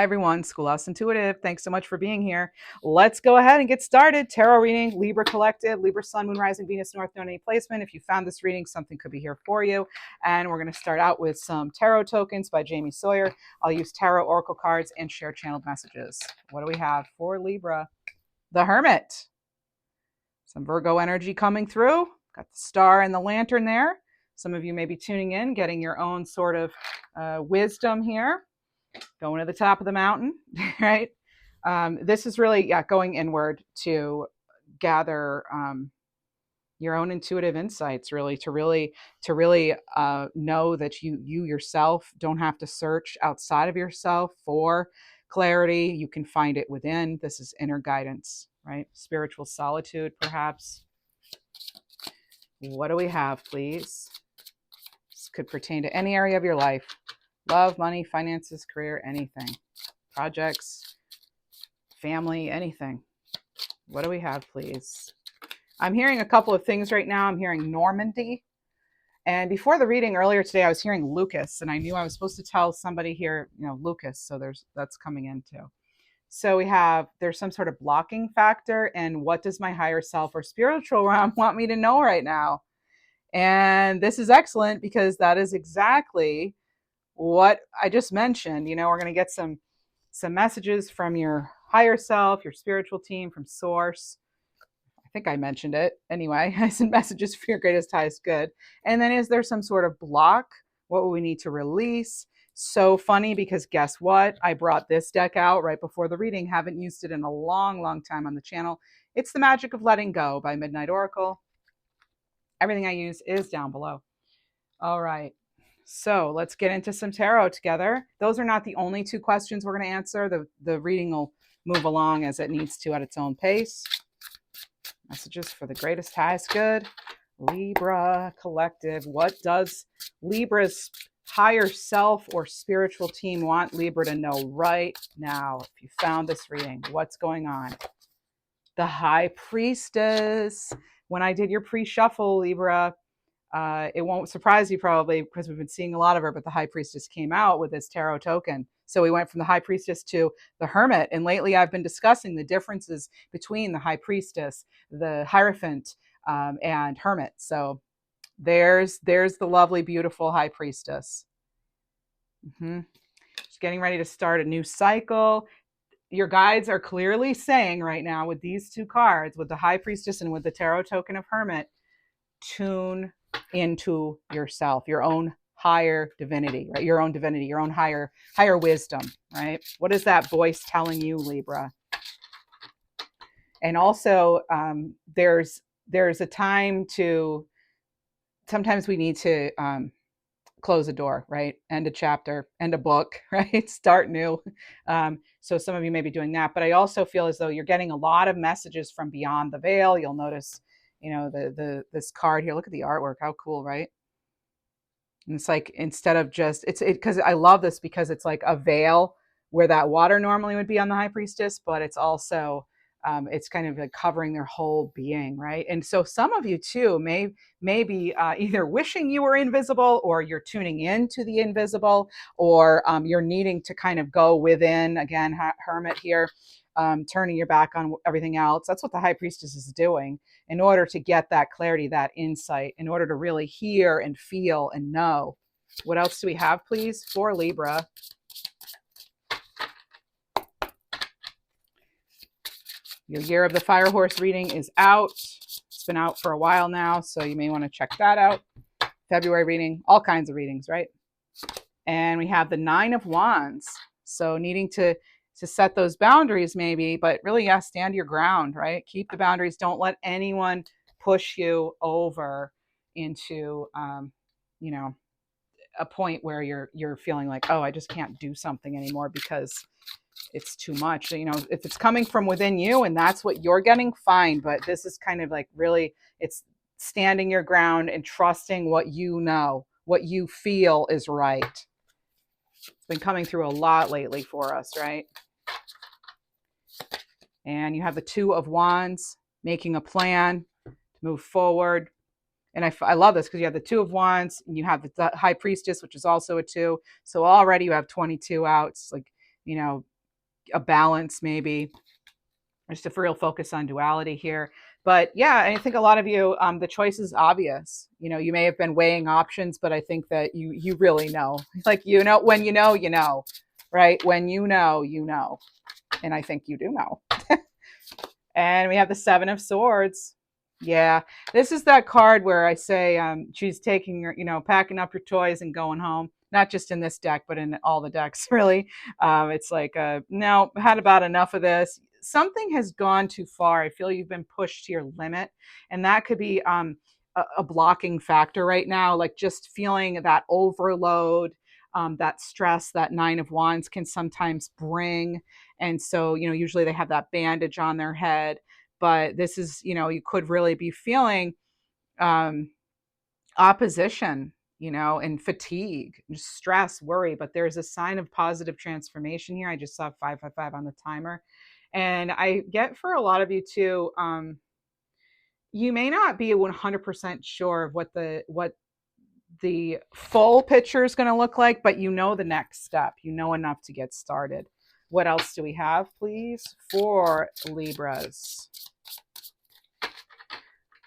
Hi everyone, Schoolhouse Intuitive. Thanks so much for being here. Let's go ahead and get started. Tarot reading, Libra Collective, Libra Sun, Moon, Rising, Venus, North Node, any placement. If you found this reading, something could be here for you. And we're going to start out with some tarot tokens by Jamie Sawyer. I'll use tarot oracle cards and share channeled messages. What do we have for Libra? The Hermit. Some Virgo energy coming through. Got the star and the lantern there. Some of you may be tuning in, getting your own sort of wisdom here. Going to the top of the mountain, right? This is really going inward to gather your own intuitive insights, really to know that you yourself don't have to search outside of yourself for clarity. You can find it within. This is inner guidance, right? Spiritual solitude, perhaps. What do we have, please? This could pertain to any area of your life. Love, money, finances, career, anything. Projects, family, anything. What do we have, please? I'm hearing a couple of things right now. I'm hearing Normandy. And before the reading earlier today, I was hearing Lucas, and I knew I was supposed to tell somebody here, Lucas. So that's coming in too. So there's some sort of blocking factor. And what does my higher self or spiritual realm want me to know right now? And this is excellent because that is exactly what I just mentioned. We're going to get some messages from your higher self, your spiritual team, from source. I think I mentioned it. Anyway, I sent messages for your greatest, highest good. And then is there some sort of block? What will we need to release? So funny because guess what? I brought this deck out right before the reading. Haven't used it in a long, long time on the channel. It's The Magic of Letting Go by Midnight Oracle. Everything I use is down below. All right. So let's get into some tarot together. Those are not the only two questions we're going to answer. The reading will move along as it needs to at its own pace. Messages for the greatest, highest good. Libra Collective. What does Libra's higher self or spiritual team want Libra to know right now? If you found this reading, what's going on? The High Priestess. When I did your pre-shuffle, Libra, it won't surprise you probably because we've been seeing a lot of her, but the High Priestess came out with this tarot token. So we went from the High Priestess to the Hermit. And lately I've been discussing the differences between the High Priestess, the Hierophant, and Hermit. So there's the lovely, beautiful High Priestess. She's getting ready to start a new cycle. Your guides are clearly saying right now with these two cards, with the High Priestess and with the tarot token of Hermit, tune into yourself, your own higher divinity, right? Your own divinity, your own higher wisdom, right? What is that voice telling you, Libra? And also, there's a time to, sometimes we need to close a door, right? End a chapter, end a book, right? Start new. So some of you may be doing that, but I also feel as though you're getting a lot of messages from beyond the veil. You'll notice, this card here. Look at the artwork. How cool, right? And it's like, instead of just, because I love this because it's like a veil where that water normally would be on the High Priestess, but it's also, it's kind of like covering their whole being, right? And so some of you too may be either wishing you were invisible, or you're tuning into the invisible, or you're needing to kind of go within, again, Hermit here, turning your back on everything else. That's what the High Priestess is doing in order to get that clarity, that insight, in order to really hear and feel and know. What else do we have, please, for Libra? Your Year of the Fire Horse reading is out. It's been out for a while now, so you may want to check that out. February reading, all kinds of readings, right? And we have the Nine of Wands. So needing to set those boundaries maybe, but really, stand your ground, right? Keep the boundaries. Don't let anyone push you over into, a point where you're feeling like, oh, I just can't do something anymore because it's too much. If it's coming from within you and that's what you're getting, fine. But this is kind of like, really, it's standing your ground and trusting what you know, what you feel is right. It's been coming through a lot lately for us, right? And you have the Two of Wands, making a plan to move forward. And I love this because you have the Two of Wands and you have the High Priestess, which is also a 2. So already you have 22 out. It's like, a balance, maybe just a real focus on duality here. But yeah, I think a lot of you, the choice is obvious. You may have been weighing options, but I think that you really know, like, when you know, right? When you know, and I think you do know. And we have the Seven of Swords. Yeah, this is that card where I say she's taking your, packing up your toys and going home. Not just in this deck, but in all the decks, really. It's like, no, had about enough of this. Something has gone too far. I feel you've been pushed to your limit. And that could be a blocking factor right now, like just feeling that overload, that stress that Nine of Wands can sometimes bring. And so, usually they have that bandage on their head, but this is, you could really be feeling um, opposition, and fatigue, stress, worry, but there's a sign of positive transformation here. I just saw 555 on the timer. And I get for a lot of you too, you may not be 100% sure of what the full picture is going to look like, but the next step, enough to get started. What else do we have, please, for Libras?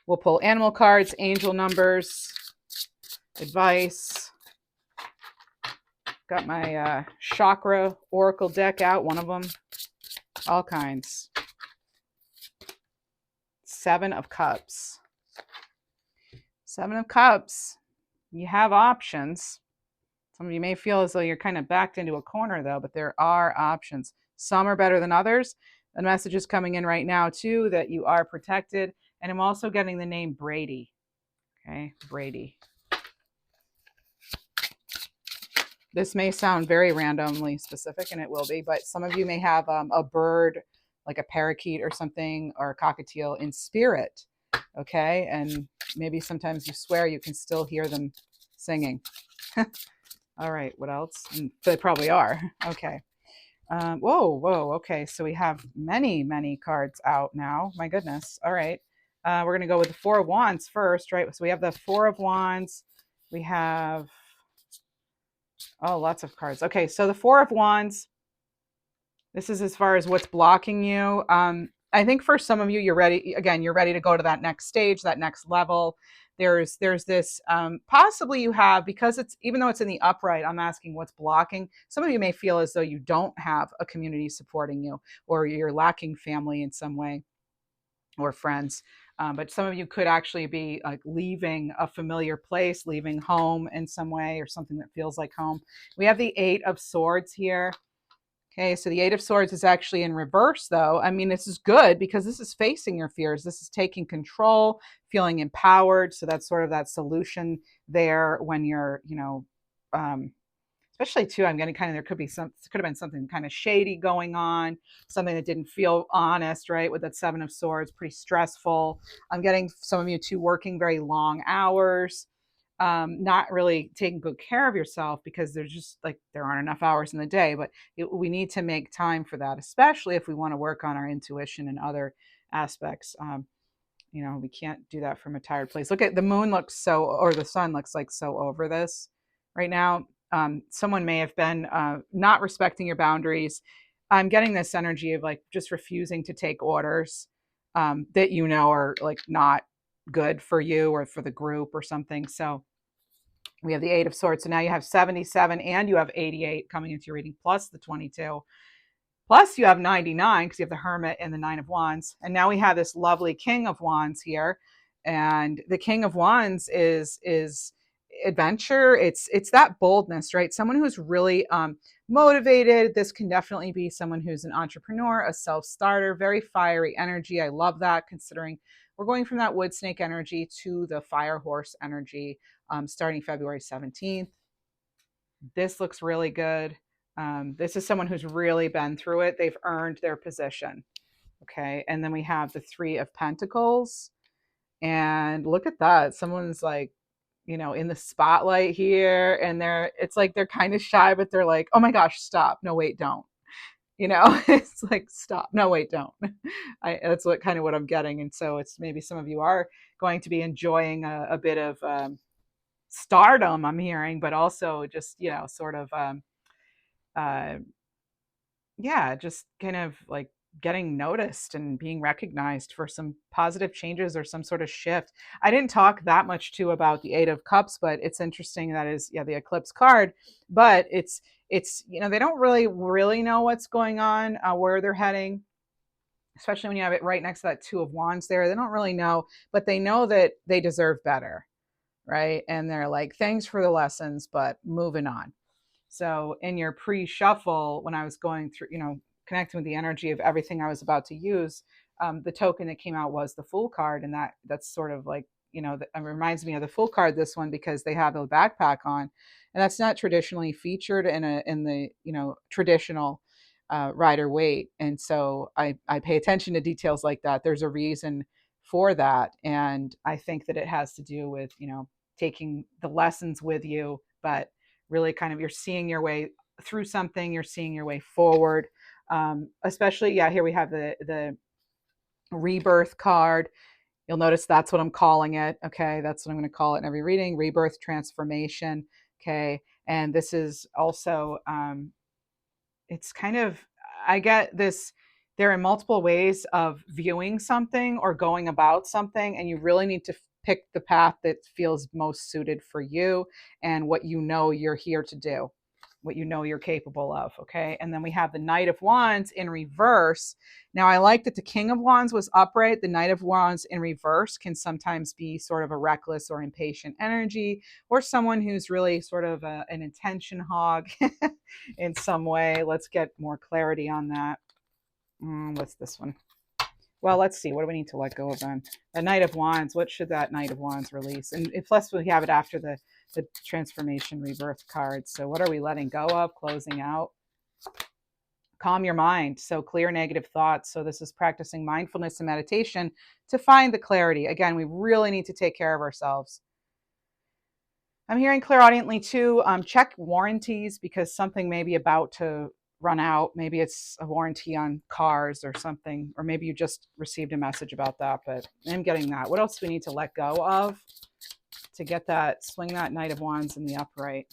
We'll pull animal cards, angel numbers, advice. Got my chakra oracle deck out, one of them. All kinds. Seven of Cups. Seven of Cups. You have options. Some of you may feel as though you're kind of backed into a corner, though, but there are options. Some are better than others. The message is coming in right now, too, that you are protected. And I'm also getting the name Brady. Okay, Brady. This may sound very randomly specific, and it will be, but some of you may have a bird, like a parakeet or something, or a cockatiel in spirit. Okay, and maybe sometimes you swear you can still hear them singing. All right, what else? They probably are. Okay. Whoa. Okay, so we have many cards out now. My goodness. All right. We're going to go with the Four of Wands first, right? So we have the Four of Wands. We have, lots of cards. Okay, so the Four of Wands. This is as far as what's blocking you. I think for some of you, you're ready. Again, you're ready to go to that next stage, that next level. There's this possibly you have, because it's, even though it's in the upright, I'm asking what's blocking. Some of you may feel as though you don't have a community supporting you, or you're lacking family in some way, or friends. But some of you could actually be like leaving a familiar place, leaving home in some way, or something that feels like home. We have the Eight of Swords here. Okay, so the Eight of Swords is actually in reverse, though. I mean, this is good because this is facing your fears. This is taking control, feeling empowered. So that's sort of that solution there when you're, especially too, I'm getting kind of, could have been something kind of shady going on, something that didn't feel honest, right? With that Seven of Swords, pretty stressful. I'm getting some of you too working very long hours. Not really taking good care of yourself because there's just like there aren't enough hours in the day, but we need to make time for that, especially if we want to work on our intuition and other aspects. We can't do that from a tired place. Look at the moon or the sun looks like so over this right now. Someone may have been not respecting your boundaries. I'm getting this energy of like just refusing to take orders that are like not good for you or for the group or something. So we have the Eight of Swords. So now you have 77 and you have 88 coming into your reading, plus the 22. Plus you have 99 because you have the Hermit and the Nine of Wands. And now we have this lovely King of Wands here. And the King of Wands is adventure. It's that boldness, right? Someone who's really motivated. This can definitely be someone who's an entrepreneur, a self-starter, very fiery energy. I love that, considering we're going from that wood snake energy to the fire horse energy starting February 17th. This looks really good. This is someone who's really been through it. They've earned their position. Okay. And then we have the Three of Pentacles. And look at that. Someone's like, in the spotlight here. And it's like they're kind of shy, but they're like, oh my gosh, stop. No, wait, don't. It's like, stop. No, wait, don't. That's what I'm getting. And so it's maybe some of you are going to be enjoying a bit of stardom, I'm hearing, but also just, sort of yeah, just kind of like getting noticed and being recognized for some positive changes or some sort of shift. I didn't talk that much too about the Eight of Cups, but it's interesting that is, yeah, the eclipse card, but it's they don't really know what's going on, where they're heading, especially when you have it right next to that Two of Wands there. They don't really know, but they know that they deserve better, right? And they're like, thanks for the lessons, but moving on. So in your pre-shuffle, when I was going through, connecting with the energy of everything I was about to use, the token that came out was the Fool card, and that's sort of like, it reminds me of the Fool card. This one, because they have a backpack on, and that's not traditionally featured in the traditional Rider Waite, and so I pay attention to details like that. There's a reason for that, and I think that it has to do with taking the lessons with you, but really kind of you're seeing your way through something, you're seeing your way forward. Especially, yeah, here we have the rebirth card. You'll notice that's what I'm calling it. Okay, that's what I'm going to call it in every reading: rebirth, transformation. Okay, and this is also it's kind of, I get this, there are multiple ways of viewing something or going about something, and you really need to pick the path that feels most suited for you and what you're here to do, what you're capable of. Okay, and then we have the Knight of Wands in reverse. Now, I like that the King of Wands was upright. The Knight of Wands in reverse can sometimes be sort of a reckless or impatient energy, or someone who's really sort of an intention hog in some way. Let's get more clarity on that. What's this one? Well, let's see. What do we need to let go of then? The Knight of Wands. What should that Knight of Wands release? And plus, we have it after the transformation rebirth card. So what are we letting go of? Closing out. Calm your mind. So clear negative thoughts. So this is practicing mindfulness and meditation to find the clarity. Again, we really need to take care of ourselves. I'm hearing clairaudiently too, check warranties, because something may be about to run out. Maybe it's a warranty on cars or something, or maybe you just received a message about that, but I'm getting that. What else do we need to let go of to get that, swing that Knight of Wands in the upright?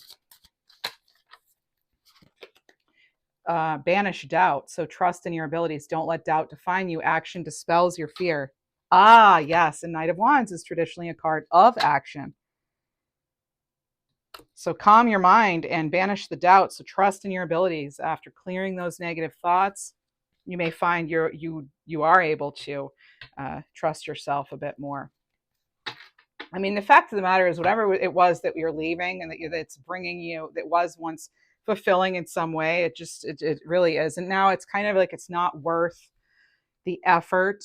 Banish doubt. So trust in your abilities. Don't let doubt define you. Action dispels your fear. Ah, yes. And Knight of Wands is traditionally a card of action. So calm your mind and banish the doubt. So trust in your abilities. After clearing those negative thoughts, you may find you are able to trust yourself a bit more. I mean, the fact of the matter is, whatever it was that you're leaving and that's bringing you, that was once fulfilling in some way, it really is. And now it's kind of like it's not worth the effort,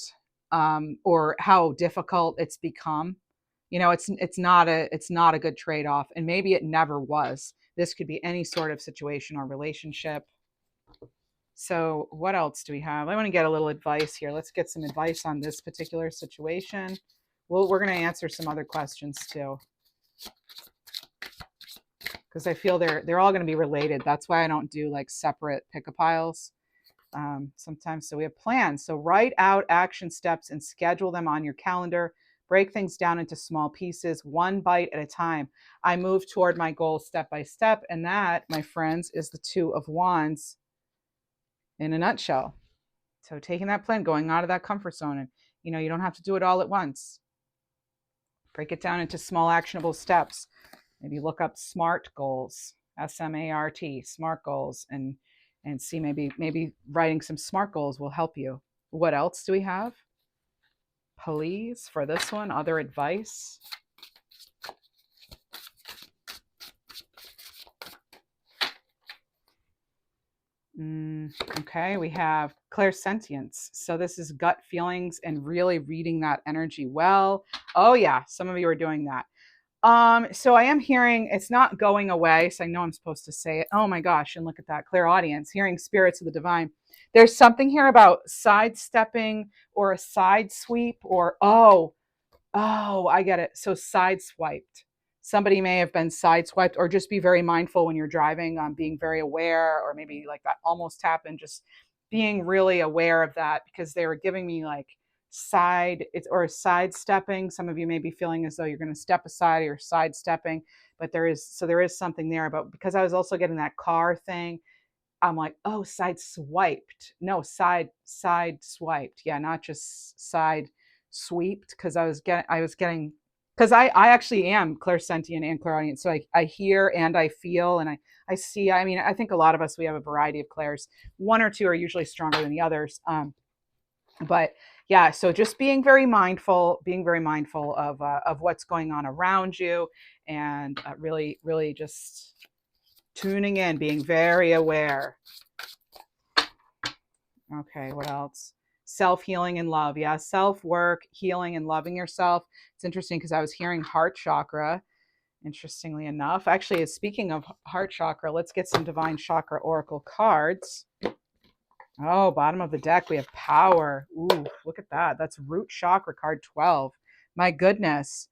or how difficult it's become. It's not a good trade-off, and maybe it never was. This could be any sort of situation or relationship. So what else do we have? I want to get a little advice here. Let's get some advice on this particular situation. We're going to answer some other questions too, because I feel they're all going to be related. That's why I don't do like separate pick-a-piles sometimes. So we have plans. So write out action steps and schedule them on your calendar. Break things down into small pieces, one bite at a time. I move toward my goal step by step. And that, my friends, is the Two of Wands in a nutshell. So taking that plan, going out of that comfort zone, and you don't have to do it all at once. Break it down into small actionable steps. Maybe look up SMART goals, SMART, SMART goals, and see, maybe writing some SMART goals will help you. What else do we have? Please, for this one, other advice. Okay, we have clairsentience. So this is gut feelings and really reading that energy well. Oh yeah, some of you are doing that. So I am hearing it's not going away. So I know I'm supposed to say it. Oh my gosh, and look at that, clairaudience, hearing spirits of the divine. There's something here about sidestepping or a side sweep, or I get it. So sideswiped. Somebody may have been sideswiped, or just be very mindful when you're driving, being very aware, or maybe like that almost happened, just being really aware of that, because they were giving me like sidestepping. Some of you may be feeling as though you're going to step aside, or sidestepping, but there is something there about, because I was also getting that car thing. I'm like, oh, side swiped. No, side swiped. Yeah, not just side sweeped, because I was getting because I actually am clairsentient and clairaudient. So I hear and I feel and I see. I mean, I think a lot of us, we have a variety of clairs. One or two are usually stronger than the others. But yeah, so just being very mindful of what's going on around you, and really, really just tuning in, being very aware. Okay, what else? Self-healing and love. Yeah, self-work, healing and loving yourself. It's interesting because I was hearing heart chakra, interestingly enough. Actually, speaking of heart chakra, let's get some divine chakra oracle cards. Oh, bottom of the deck, we have power. Ooh, look at that. That's root chakra card 12. My goodness.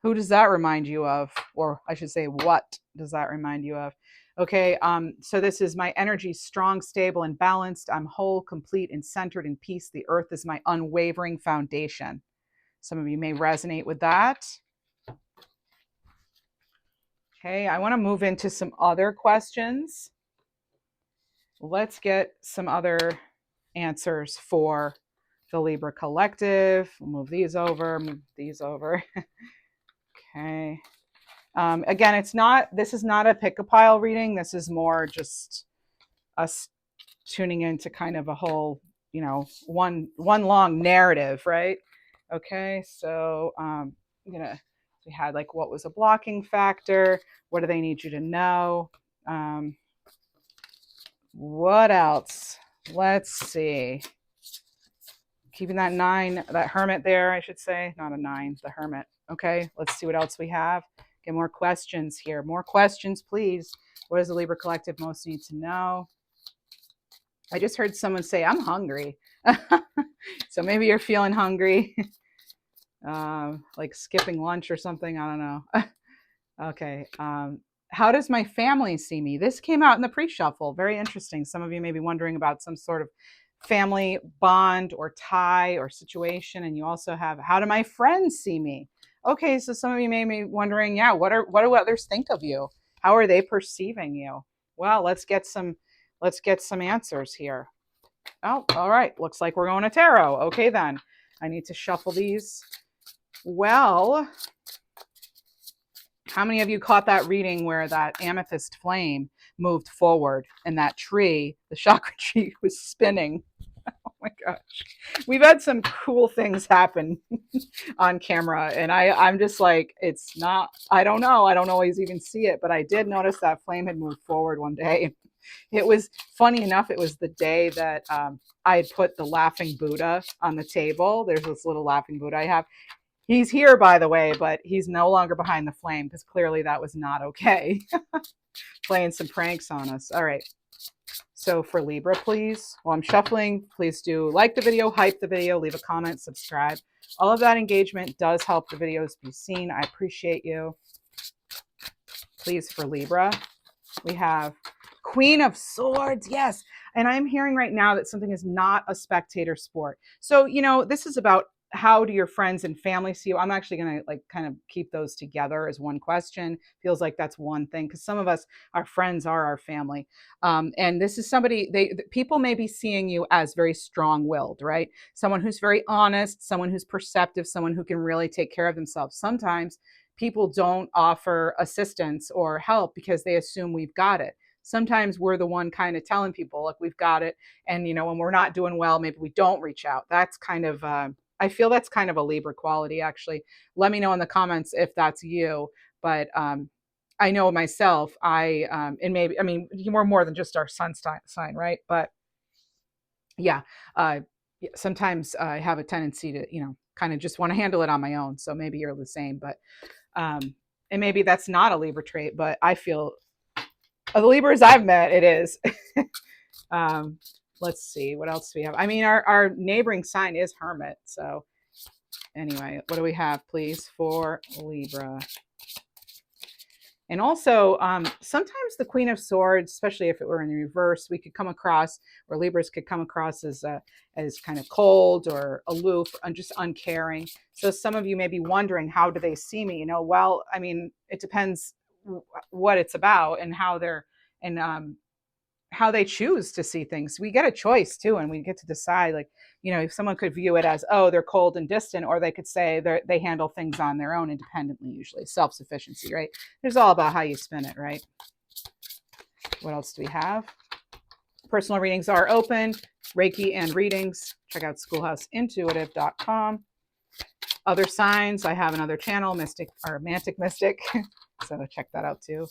Who does that remind you of? Or I should say, what does that remind you of? Okay, so this is my energy strong, stable, and balanced. I'm whole, complete, and centered in peace. The earth is my unwavering foundation. Some of you may resonate with that. Okay, I want to move into some other questions. Let's get some other answers for the Libra collective. We'll move these over, Okay. Again, this is not a pick a pile reading. This is more just us tuning into kind of a whole, one long narrative, right? Okay. So, we had like, what was a blocking factor? What do they need you to know? What else? Let's see. Keeping that 9, that hermit there, I should say, not a 9, the hermit. Okay, let's see what else we have. Get more questions here. More questions, please. What does the Libra collective most need to know? I just heard someone say, I'm hungry. So maybe you're feeling hungry, like skipping lunch or something. I don't know. Okay. How does my family see me? This came out in the pre-shuffle. Very interesting. Some of you may be wondering about some sort of family bond or tie or situation. And you also have, how do my friends see me? Okay, so some of you may be wondering, yeah, what do others think of you? How are they perceiving you? Well, let's get some answers here. Oh, all right. Looks like we're going to tarot. Okay, then. I need to shuffle these. Well, how many of you caught that reading where that amethyst flame moved forward and that tree, the chakra tree, was spinning? Oh my gosh. We've had some cool things happen on camera, and I'm just like, it's not, I don't know. I don't always even see it, but I did notice that flame had moved forward one day. It was funny enough. It was the day that I had put the laughing Buddha on the table. There's this little laughing Buddha I have. He's here, by the way, but he's no longer behind the flame because clearly that was not okay. Playing some pranks on us. All right. So for Libra, please, while I'm shuffling, please do like the video, hype the video, leave a comment, subscribe. All of that engagement does help the videos be seen. I appreciate you. Please, for Libra, we have Queen of Swords. Yes. And I'm hearing right now that something is not a spectator sport. So, this is about, how do your friends and family see you? I'm actually going to kind of keep those together as one question. Feels like that's one thing, because some of us, our friends are our family. And this is somebody, people may be seeing you as very strong-willed, right? Someone who's very honest, someone who's perceptive, someone who can really take care of themselves. Sometimes people don't offer assistance or help because they assume we've got it. Sometimes we're the one kind of telling people, look, we've got it. And, when we're not doing well, maybe we don't reach out. That's kind of, I feel that's kind of a Libra quality, actually. Let me know in the comments if that's you. But I know myself, and maybe, we're more than just our sun sign, right? But yeah, sometimes I have a tendency to, kind of just want to handle it on my own. So maybe you're the same, but, and maybe that's not a Libra trait, but I feel, the Libras I've met, it is. Let's see, what else do we have? Our neighboring sign is Hermit. So anyway, what do we have, please, for Libra? And also, sometimes the Queen of Swords, especially if it were in the reverse, we could come across, or Libras could come across as kind of cold or aloof and just uncaring. So some of you may be wondering, how do they see me? Well, it depends what it's about and how they're, and how they choose to see things. We get a choice too, and we get to decide, like, if someone could view it as, oh, they're cold and distant, or they could say they handle things on their own independently, usually self-sufficiency, right? It's all about how you spin it, right? What else do we have? Personal readings are open, Reiki and readings. Check out schoolhouseintuitive.com. Other signs, I have another channel, Mystic or Romantic Mystic. So check that out too.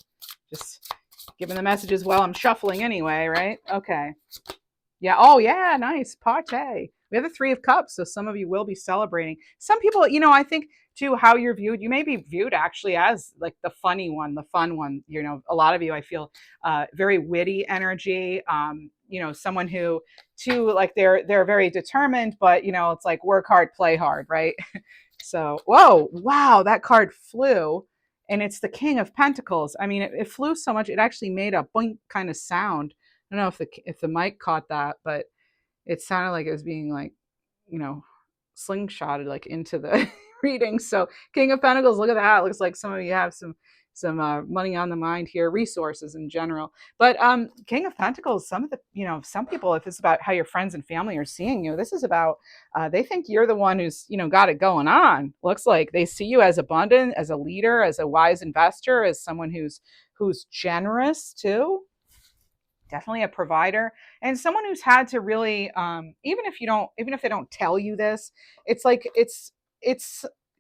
Just giving the messages while I'm shuffling anyway, right? Okay. Yeah. Oh, yeah. Nice. Pate. We have the Three of Cups, so some of you will be celebrating. Some people, I think too, how you're viewed, you may be viewed actually as like the funny one, the fun one. A lot of you, I feel, very witty energy. Someone who, too, like they're very determined, but it's like work hard, play hard, right? So, whoa, wow, that card flew, and it's the King of Pentacles. I mean, it flew so much, it actually made a boink kind of sound. I don't know if the mic caught that, but it sounded like it was being like, you know, slingshotted like into the reading. So King of Pentacles, look at that. It looks like some of you have some money on the mind here, resources in general. But King of Pentacles, some of the, some people, if it's about how your friends and family are seeing you, this is about, they think you're the one who's, got it going on. Looks like they see you as abundant, as a leader, as a wise investor, as someone who's generous too. Definitely a provider, and someone who's had to really, even if they don't tell you this, it's like it's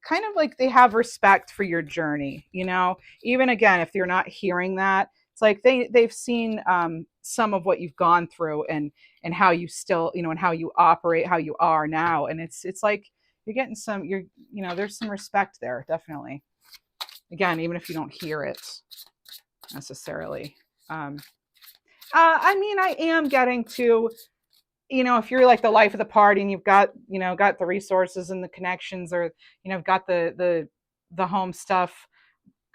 kind of like they have respect for your journey. Even again, if you're not hearing that, it's like they've seen some of what you've gone through, and how you still, and how you operate, how you are now, and it's like you're getting some, there's some respect there, definitely. Again, even if you don't hear it necessarily. I mean, I am getting to, if you're like the life of the party and you've got, got the resources and the connections, or, got the home stuff,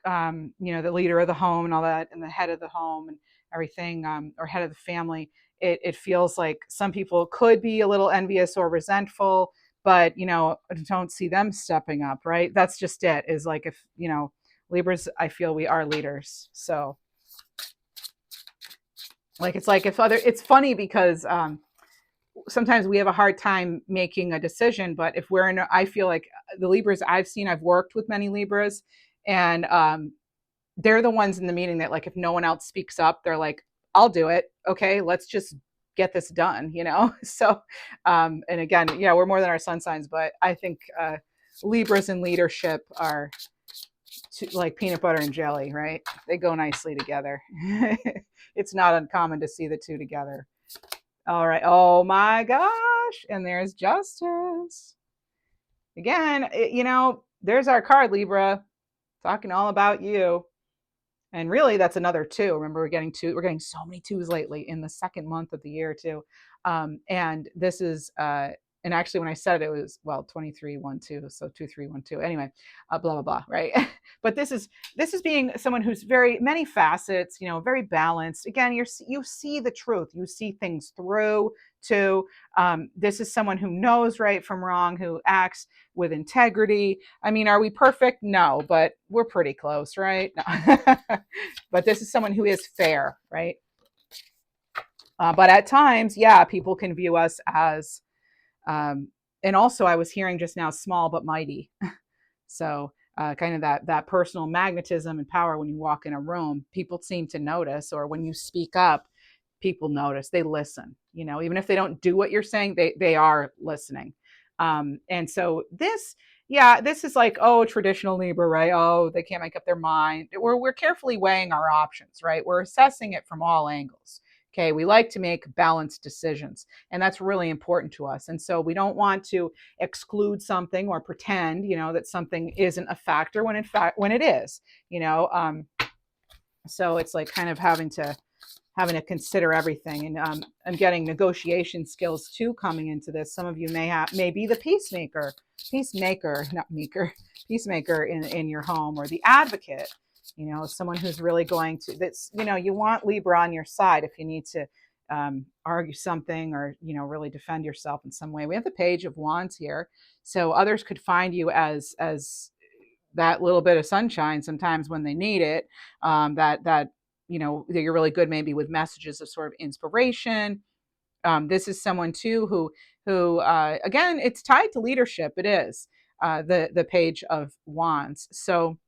the leader of the home and all that, and the head of the home and everything, or head of the family, it feels like some people could be a little envious or resentful, but, don't see them stepping up, right? That's just it, is like, if, Libras, I feel we are leaders. So, like, it's like it's funny because sometimes we have a hard time making a decision, but if I feel like the Libras I've worked with many Libras, and they're the ones in the meeting that, like, if no one else speaks up, they're like, I'll do it. Okay, let's just get this done, So, and again, yeah, we're more than our sun signs, but I think Libras in leadership are like peanut butter and jelly, right? They go nicely together. It's not uncommon to see the two together. All right. Oh my gosh. And there's Justice. Again, there's our card, Libra, talking all about you. And really, that's another two. Remember, we're getting so many twos lately in the second month of the year too. And this is and actually, when I said it, it was, well, 2312, so 2312. Anyway, blah blah blah, right? But this is being someone who's very many facets, very balanced. Again, you see the truth, you see things through too. This is someone who knows right from wrong, who acts with integrity. I mean, are we perfect? No, but we're pretty close, right? No. But this is someone who is fair, right? But at times, yeah, people can view us as, and also I was hearing just now, small but mighty. So kind of that personal magnetism and power when you walk in a room, people seem to notice, or when you speak up, people notice, they listen, even if they don't do what you're saying, they are listening. And so this is like, oh, traditional Libra, right? Oh, they can't make up their mind. We're carefully weighing our options, right? We're assessing it from all angles. Okay, we like to make balanced decisions, and that's really important to us. And so we don't want to exclude something or pretend, that something isn't a factor when in fact, when it is, so it's like kind of having to consider everything. And I'm getting negotiation skills too coming into this. Some of you may be the peacemaker in your home, or the advocate, someone who's really going to, that's, you want Libra on your side if you need to argue something, or, really defend yourself in some way. We have the Page of Wands here. So others could find you as that little bit of sunshine sometimes when they need it, that that you're really good maybe with messages of sort of inspiration. This is someone too who again, it's tied to leadership. It is the Page of Wands. So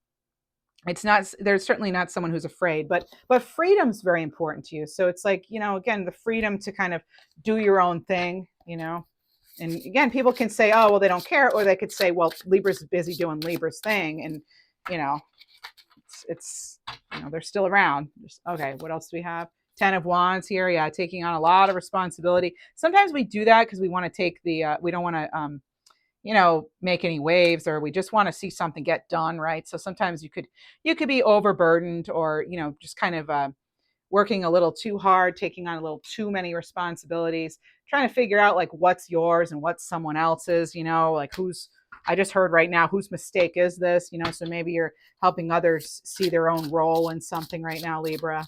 it's not, there's certainly not someone who's afraid, but freedom's very important to you. So it's like, again, the freedom to kind of do your own thing, and again, people can say, oh, well, they don't care, or they could say, well, Libra's busy doing Libra's thing, and it's they're still around. Okay, what else do we have? 10 of Wands here. Yeah, taking on a lot of responsibility. Sometimes we do that because we want to take the we don't want to make any waves, or we just want to see something get done, right? So sometimes you could be overburdened, or just kind of working a little too hard, taking on a little too many responsibilities, trying to figure out like what's yours and what's someone else's, like I just heard right now, whose mistake is this, so maybe you're helping others see their own role in something right now, Libra.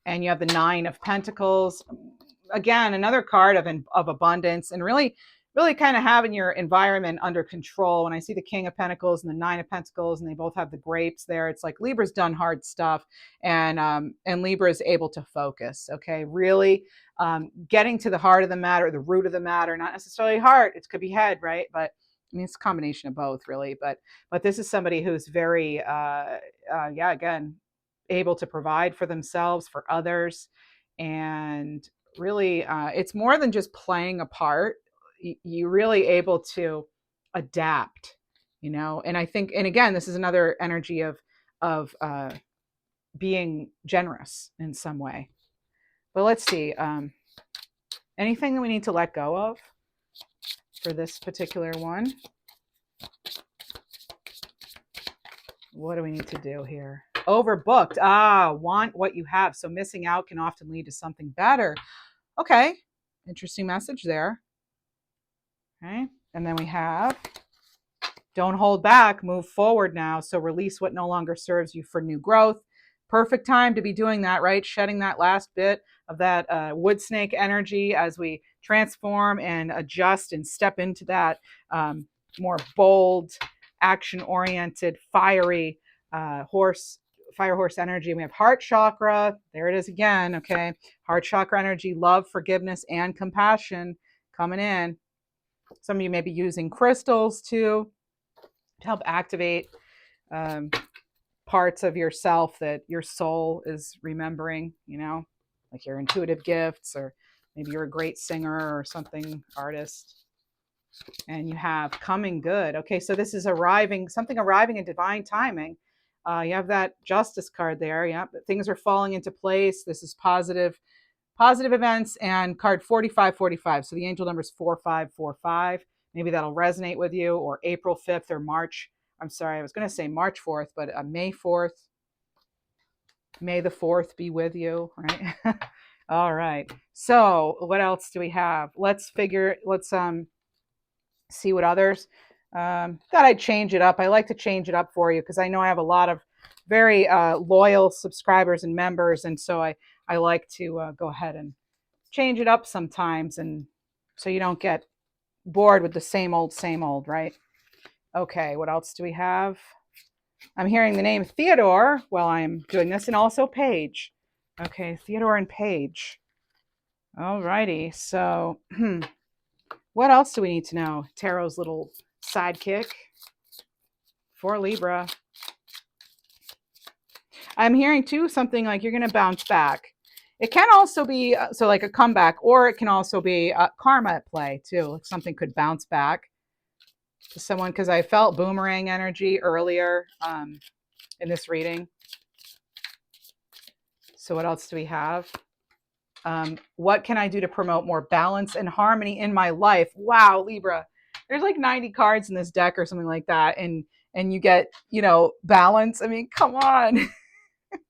And you have the 9 of Pentacles. Again, another card of abundance, and really kind of having your environment under control. When I see the King of Pentacles and the 9 of Pentacles, and they both have the grapes there, it's like Libra's done hard stuff, and Libra is able to focus. Okay, really getting to the heart of the matter, the root of the matter. Not necessarily heart; it could be head, right? But I mean, it's a combination of both, really. But this is somebody who's very, again, able to provide for themselves, for others, and really, it's more than just playing a part. You're really able to adapt, and I think, and again, this is another energy of being generous in some way. But let's see, anything that we need to let go of for this particular one. What do we need to do here? Overbooked. Want what you have. So missing out can often lead to something better. Okay, interesting message there. Okay, and then we have, don't hold back, move forward now. So release what no longer serves you for new growth. Perfect time to be doing that, right? Shedding that last bit of that wood snake energy as we transform and adjust and step into that more bold, action-oriented, fiery fire horse energy. We have heart chakra. There it is again. Okay, heart chakra energy, love, forgiveness, and compassion coming in. Some of you may be using crystals too to help activate parts of yourself that your soul is remembering, like your intuitive gifts, or maybe you're a great singer or something, artist. And you have coming good. Okay, so this is something arriving in divine timing. You have that Justice card there. Yeah, things are falling into place. This is positive events, and card 4545. So the angel number is 4545. Maybe that'll resonate with you, or April 5th or March. I'm sorry, I was going to say March 4th, but May 4th. May the 4th be with you, right? All right. So what else do we have? Let's see what others. Thought I'd change it up. I like to change it up for you because I know I have a lot of very loyal subscribers and members, and so I like to go ahead and change it up sometimes, and so you don't get bored with the same old, right? Okay, what else do we have? I'm hearing the name Theodore while I'm doing this, and also Paige. Okay, Theodore and Paige. All righty, so what else do we need to know? Tarot's little sidekick for Libra. I'm hearing too something like you're going to bounce back. It can also be so like a comeback, or it can also be karma at play too. Like something could bounce back to someone, because I felt boomerang energy earlier in this reading. So what else do we have? What can I do to promote more balance and harmony in my life? Wow, Libra. There's like 90 cards in this deck or something like that. And you get, balance. I mean, come on.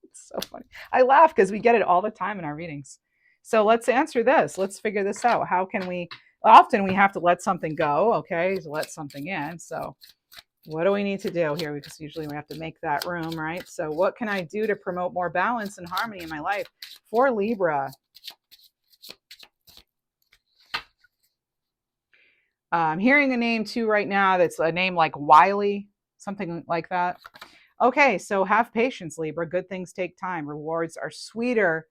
It's so funny. I laugh because we get it all the time in our readings. So let's answer this. Let's figure this out. How can we, often we have to let something go. Okay. To let something in. So what do we need to do here? Because usually we have to make that room, right? So what can I do to promote more balance and harmony in my life for Libra? I'm hearing a name too right now that's a name like Wiley, something like that. Okay, so have patience, Libra. Good things take time. Rewards are sweeter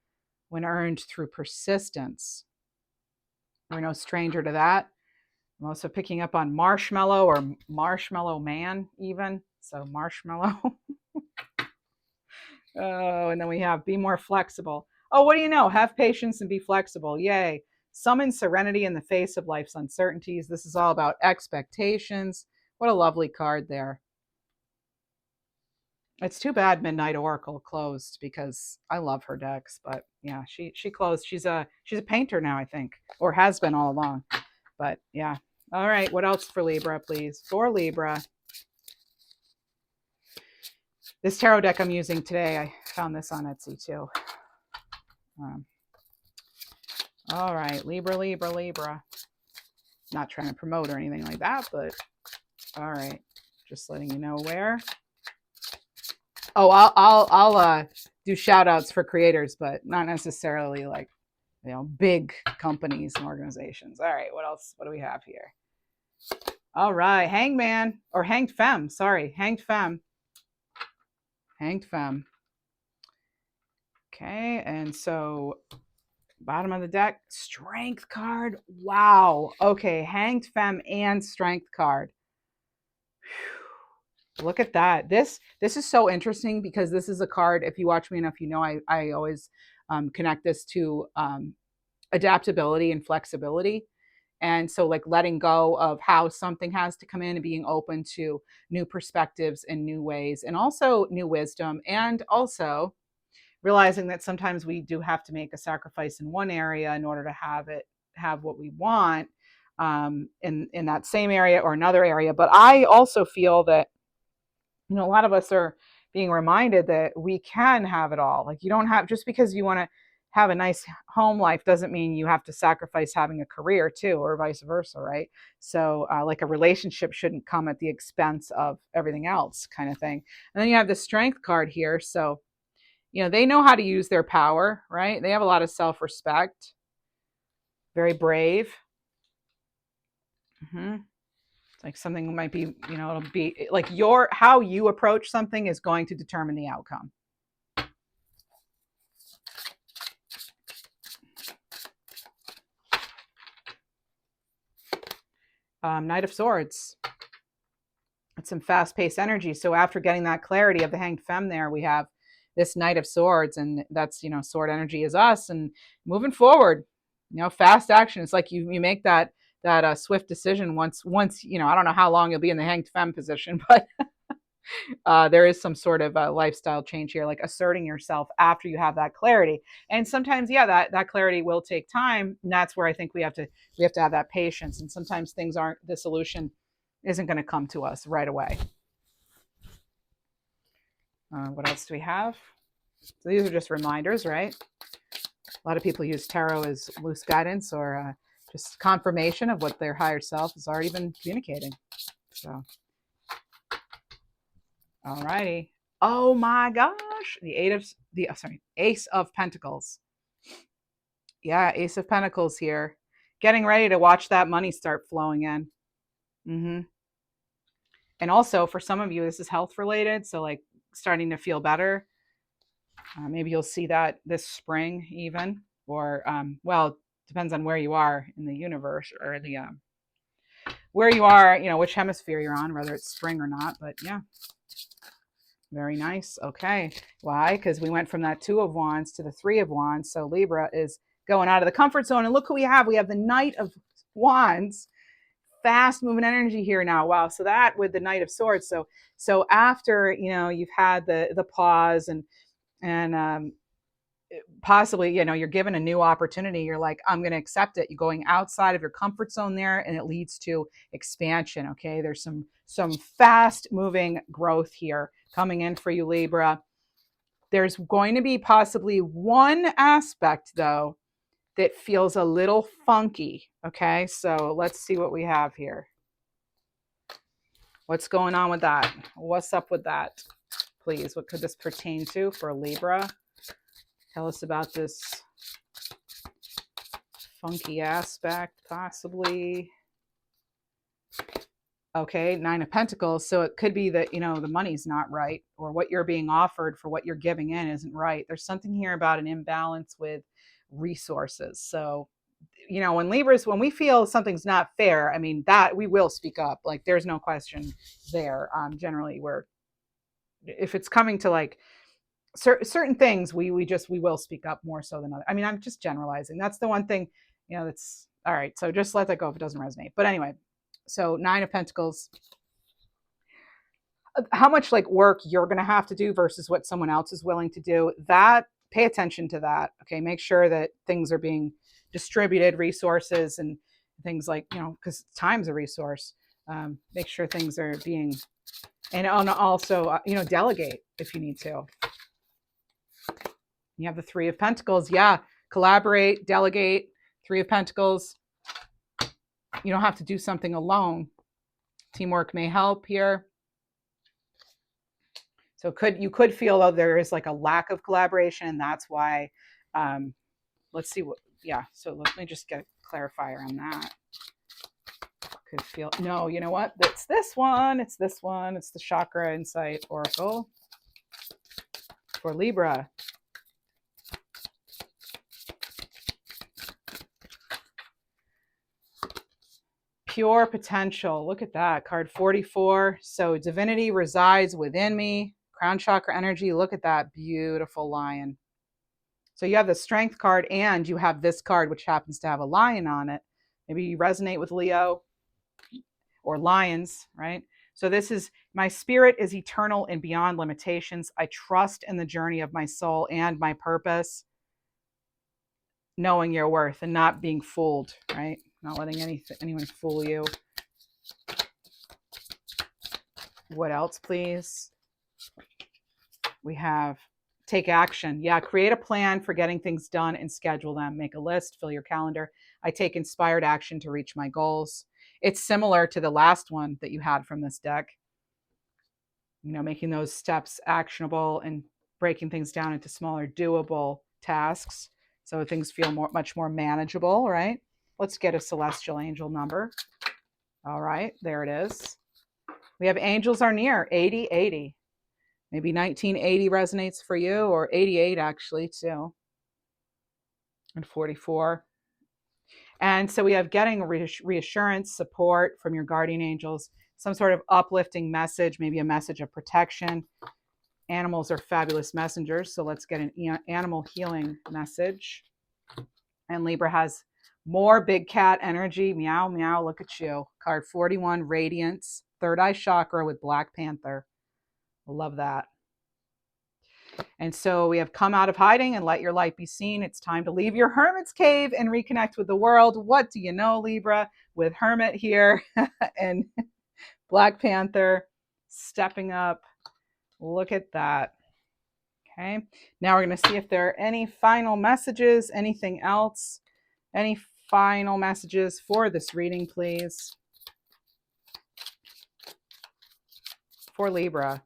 when earned through persistence. We're no stranger to that. I'm also picking up on marshmallow or marshmallow man, even. So, marshmallow. Oh, and then we have be more flexible. Oh, what do you know? Have patience and be flexible. Yay. Summon serenity in the face of life's uncertainties. This is all about expectations. What a lovely card there. It's too bad Midnight Oracle closed because I love her decks, but yeah, she closed. She's a painter now, I think, or has been all along. But yeah. All right, what else for Libra, please? For Libra. This tarot deck I'm using today, I found this on Etsy too. All right, Libra, Libra, Libra. Not trying to promote or anything like that, but all right, just letting you know where. Oh, I'll do shout outs for creators, but not necessarily like, you know, big companies and organizations. All right, what else? What do we have here? All right, Hangman or Hanged Femme. Sorry, Hanged Femme. Hanged Femme. Okay, and so bottom of the deck, Strength card. Wow. Okay, Hanged Femme and Strength card. Look at that. This is so interesting because this is a card, if you watch me enough, you know I always connect this to adaptability and flexibility. And so like letting go of how something has to come in and being open to new perspectives and new ways and also new wisdom, and also realizing that sometimes we do have to make a sacrifice in one area in order to have what we want in that same area or another area. But I also feel that, you know, a lot of us are being reminded that we can have it all. Like, you don't have, just because you want to have a nice home life doesn't mean you have to sacrifice having a career too, or vice versa, right? So like a relationship shouldn't come at the expense of everything else, kind of thing. And then you have the Strength card here. So, you know, they know how to use their power, right? They have a lot of self-respect, very brave. It's like something might be, you know, it'll be like how you approach something is going to determine the outcome. Knight of Swords. It's some fast-paced energy. So after getting that clarity of the Hanged Femme there, we have this Knight of Swords, and that's, you know, sword energy is us and moving forward. You know, fast action. It's like you make that swift decision once, you know, I don't know how long you'll be in the Hanged Femme position, but there is some sort of a lifestyle change here, like asserting yourself after you have that clarity. And sometimes, yeah, that clarity will take time. And that's where I think we have to have that patience. And sometimes the solution isn't going to come to us right away. What else do we have? So these are just reminders, right? A lot of people use tarot as loose guidance or just confirmation of what their higher self has already been communicating. So, all righty. Oh my gosh, Ace of Pentacles. Yeah, Ace of Pentacles here. Getting ready to watch that money start flowing in. And also for some of you, this is health related. So like starting to feel better. Maybe you'll see that this spring even, or well, depends on where you are in the universe or the where you are, you know, which hemisphere you're on, whether it's spring or not. But yeah, very nice. Okay, why? Because we went from that 2 of Wands to the 3 of Wands. So Libra is going out of the comfort zone, and look who we have. We have the Knight of Wands. Fast moving energy here now. Wow. So that with the Knight of Swords. So after, you know, you've had the pause and possibly, you know, you're given a new opportunity. You're like, I'm going to accept it. You're going outside of your comfort zone there, and it leads to expansion. Okay. There's some fast moving growth here coming in for you, Libra. There's going to be possibly one aspect though that feels a little funky. Okay, so let's see what we have here. What's going on with that? What's up with that? Please, what could this pertain to for Libra? Tell us about this funky aspect, possibly. Okay, Nine of Pentacles. So it could be that, you know, the money's not right, or what you're being offered for what you're giving in isn't right. There's something here about an imbalance with resources. So, you know, when Libras, when we feel something's not fair, I mean, that we will speak up. Like, there's no question there. Generally, we're, if it's coming to like certain things, we will speak up more so than other. I mean, I'm just generalizing. That's the one thing, you know, that's all right. So just let that go if it doesn't resonate. But anyway, so Nine of Pentacles, how much like work you're going to have to do versus what someone else is willing to do, that, pay attention to that. Okay, make sure that things are being distributed, resources and things, like, you know, because time's a resource. Make sure things are being, and also you know, delegate if you need to. You have the Three of Pentacles. Yeah, collaborate, delegate. Three of Pentacles, you don't have to do something alone. Teamwork may help here. So you could feel though there is like a lack of collaboration, and that's why. Let's see what. Yeah. So let me just get a clarifier on that. Could feel, no. You know what? It's this one. It's this one. It's the Chakra Insight Oracle for Libra. Pure potential. Look at that. Card 44. So divinity resides within me. Crown chakra energy. Look at that beautiful lion. So you have the Strength card, and you have this card, which happens to have a lion on it. Maybe you resonate with Leo or lions, right? So this is, my spirit is eternal and beyond limitations. I trust in the journey of my soul and my purpose. Knowing your worth and not being fooled, right? Not letting anyone fool you. What else, please? We have take action. Yeah, create a plan for getting things done and schedule them. Make a list, fill your calendar. I take inspired action to reach my goals. It's similar to the last one that you had from this deck. You know, making those steps actionable and breaking things down into smaller, doable tasks so things feel much more manageable, right? Let's get a celestial angel number. All right, there it is. We have angels are near, 8080. Maybe 1980 resonates for you, or 88 actually too, and 44. And so we have getting reassurance, support from your guardian angels, some sort of uplifting message, maybe a message of protection. Animals are fabulous messengers, so let's get an animal healing message. And Libra has more big cat energy. Meow, meow, look at you. Card 41, Radiance, third eye chakra with Black Panther. Love that. And so we have come out of hiding and let your light be seen. It's time to leave your hermit's cave and reconnect with the world. What do you know, Libra? With Hermit here and Black Panther stepping up. Look at that. Okay. Now we're going to see if there are any final messages, anything else. Any final messages for this reading, please? For Libra.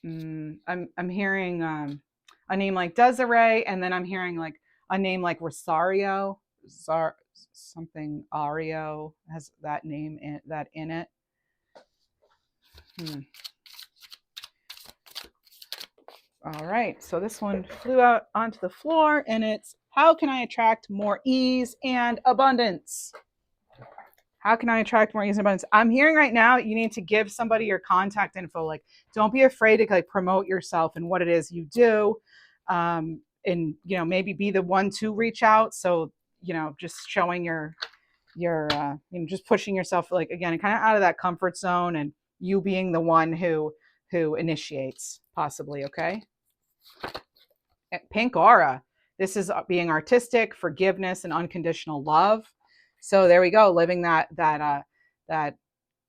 I'm hearing a name like Desiree, and then I'm hearing like a name like Rosario, something Ario has that name in it. All right, so this one flew out onto the floor, and it's, how can I attract more ease and abundance? How can I attract more ease and abundance? I'm hearing right now you need to give somebody your contact info. Like, don't be afraid to like promote yourself and what it is you do, and you know, maybe be the one to reach out. So you know, just showing your you know, just pushing yourself, like, again, kind of out of that comfort zone, and you being the one who initiates, possibly. Okay. Pink aura. This is being artistic, forgiveness, and unconditional love. So there we go, living that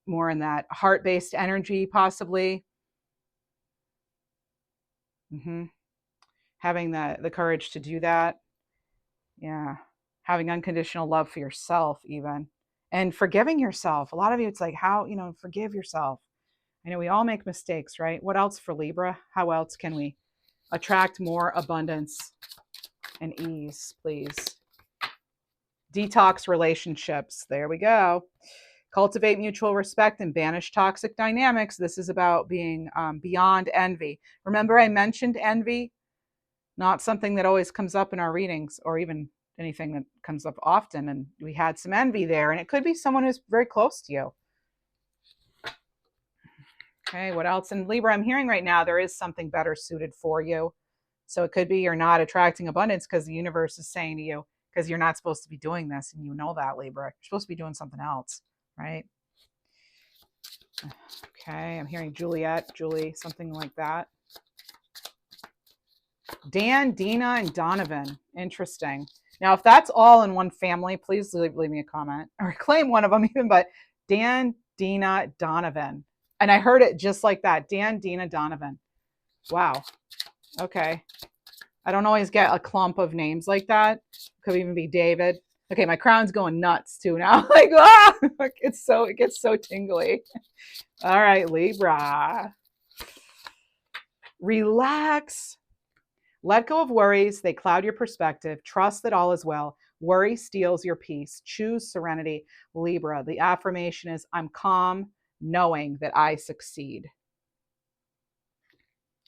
more in that heart-based energy, possibly. Having the courage to do that. Yeah. Having unconditional love for yourself, even, and forgiving yourself. A lot of you, it's like, how, you know, forgive yourself. I know we all make mistakes, right? What else for Libra? How else can we attract more abundance and ease, please? Detox relationships. There we go. Cultivate mutual respect and banish toxic dynamics. This is about being beyond envy. Remember, I mentioned envy, not something that always comes up in our readings or even anything that comes up often. And we had some envy there, and it could be someone who's very close to you. Okay, what else? And Libra, I'm hearing right now there is something better suited for you. So it could be you're not attracting abundance because the universe is saying to you, because you're not supposed to be doing this, and you know that, Libra. You're supposed to be doing something else, right? Okay, I'm hearing Juliet, Julie, something like that. Dan, Dina, and Donovan. Interesting. Now, if that's all in one family, please leave me a comment or claim one of them even, but Dan, Dina, Donovan. And I heard it just like that. Dan, Dina, Donovan. Wow. Okay. I don't always get a clump of names like that. Could even be David. Okay, my crown's going nuts too now. Like, it gets so tingly. All right, Libra. Relax. Let go of worries. They cloud your perspective. Trust that all is well. Worry steals your peace. Choose serenity. Libra. The affirmation is, I'm calm, knowing that I succeed.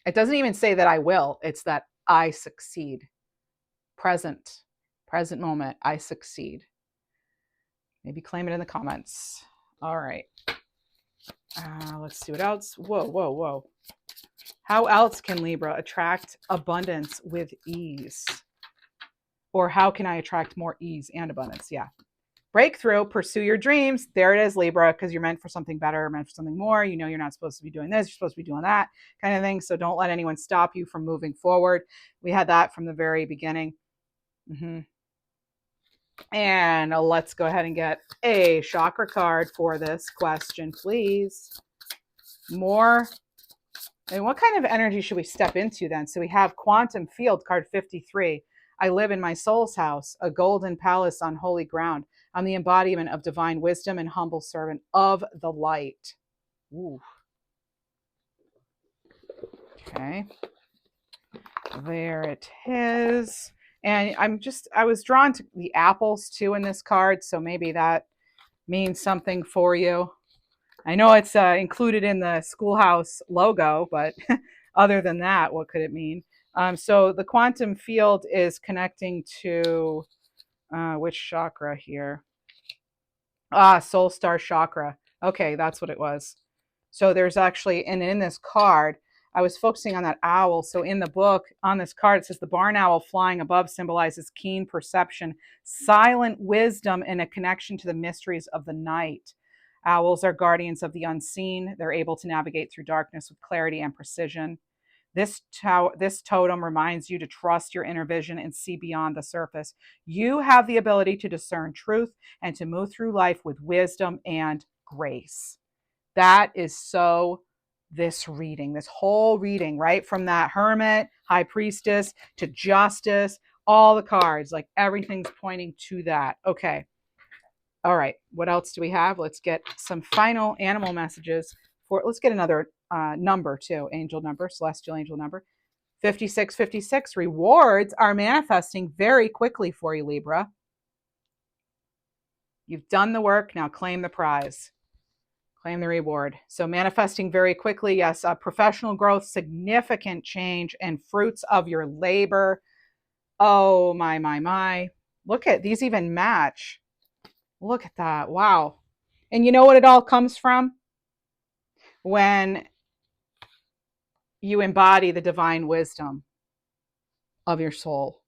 It doesn't even say that I will. It's that I succeed. Present moment, I succeed. Maybe claim it in the comments. All right. Let's see what else. Whoa. How else can Libra attract abundance with ease? Or how can I attract more ease and abundance? Yeah. Breakthrough, pursue your dreams. There it is, Libra, because you're meant for something better, meant for something more. You know you're not supposed to be doing this. You're supposed to be doing that kind of thing. So don't let anyone stop you from moving forward. We had that from the very beginning. And let's go ahead and get a chakra card for this question, please. More. And what kind of energy should we step into then? So we have Quantum Field, card 53. I live in my soul's house, a golden palace on holy ground. I'm the embodiment of divine wisdom and humble servant of the light. Ooh. Okay. There it is. And I was drawn to the apples too in this card. So maybe that means something for you. I know it's included in the schoolhouse logo, but other than that, what could it mean? So the quantum field is connecting to which chakra here? Soul star chakra. Okay, that's what it was. So there's actually, and in this card, I was focusing on that owl. So in the book, on this card, it says the barn owl flying above symbolizes keen perception, silent wisdom, and a connection to the mysteries of the night. Owls are guardians of the unseen. They're able to navigate through darkness with clarity and precision. This totem reminds you to trust your inner vision and see beyond the surface. You have the ability to discern truth and to move through life with wisdom and grace. That is so this whole reading, right? From that Hermit, High Priestess to Justice, all the cards, like everything's pointing to that. Okay. All right. What else do we have? Let's get some final animal messages let's get another number too. Angel number, celestial angel number. 5656. Rewards are manifesting very quickly for you, Libra. You've done the work. Now claim the prize. Claim the reward. So manifesting very quickly. Yes. Professional growth, significant change, and fruits of your labor. Oh, my. Look at these, even match. Look at that. Wow. And you know what it all comes from? When you embody the divine wisdom of your soul.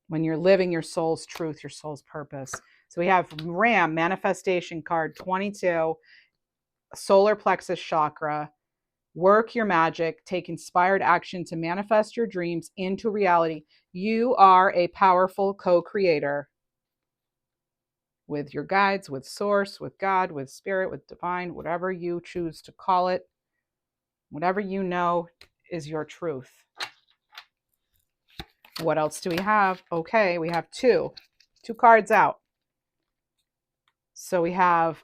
When you're living your soul's truth, your soul's purpose. So we have Ram, manifestation card 22, solar plexus chakra. Work your magic, take inspired action to manifest your dreams into reality. You are a powerful co-creator with your guides, with source, with God, with spirit, with divine, whatever you choose to call it. Whatever you know is your truth. What else do we have? Okay, we have two cards out. So we have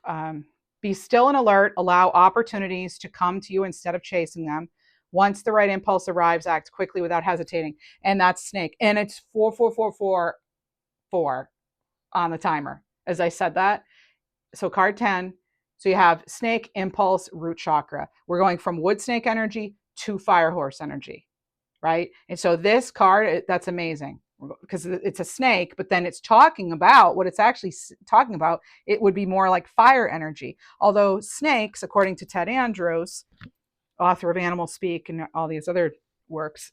be still and alert, allow opportunities to come to you instead of chasing them. Once the right impulse arrives, act quickly without hesitating. And that's snake. And it's 4, 4, 4, 4, 4. on the timer as I said that. So card 10. So you have snake, impulse, root chakra. We're going from wood snake energy to fire horse energy, right? And so this card, that's amazing because it's a snake, but then it's talking about what it's actually talking about. It would be more like fire energy. Although snakes, according to Ted Andrews, author of Animal Speak and all these other works,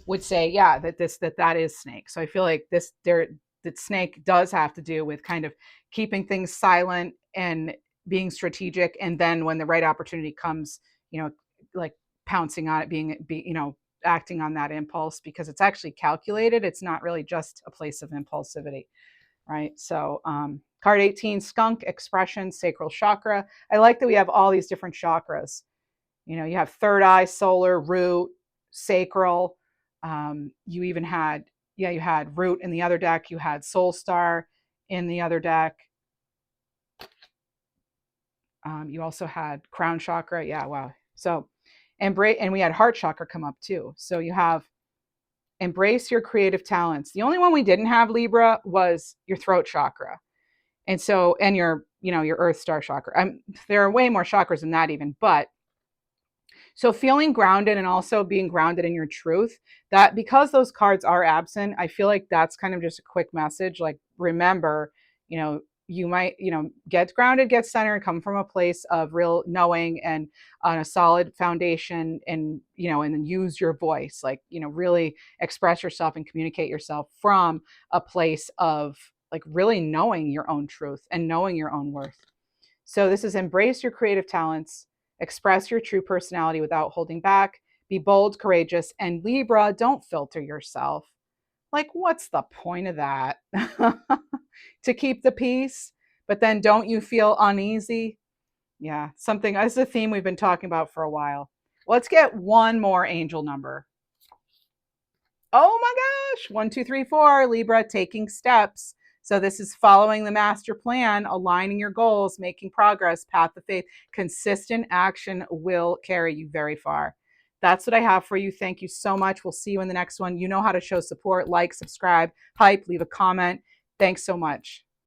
would say, yeah, that is snake. So I feel like that snake does have to do with kind of keeping things silent and being strategic, and then when the right opportunity comes, like pouncing on it, acting on that impulse, because it's actually calculated. It's not really just a place of impulsivity, right? So card 18, skunk, expression, sacral chakra. I like that we have all these different chakras. You have third eye, solar, root, sacral. You even had, you had root in the other deck. You had soul star in the other deck. You also had crown chakra. Yeah, wow. So embrace, and we had heart chakra come up too. So you have embrace your creative talents. The only one we didn't have, Libra, was your throat chakra. And so, and your earth star chakra. There are way more chakras than that even, but so feeling grounded and also being grounded in your truth, that because those cards are absent, I feel like that's kind of just a quick message. Like, remember, you might, get grounded, get centered, come from a place of real knowing and on a solid foundation, and, and then use your voice, like, really express yourself and communicate yourself from a place of like really knowing your own truth and knowing your own worth. So this is embrace your creative talents, express your true personality without holding back, be bold, courageous, and Libra, don't filter yourself. Like, what's the point of that? To keep the peace, but then don't you feel uneasy? Yeah, something, that's a theme we've been talking about for a while. Let's get one more angel number. Oh my gosh, 1, 2, 3, 4, Libra, taking steps. So this is following the master plan, aligning your goals, making progress, path of faith. Consistent action will carry you very far. That's what I have for you. Thank you so much. We'll see you in the next one. You know how to show support, like, subscribe, hype, leave a comment. Thanks so much.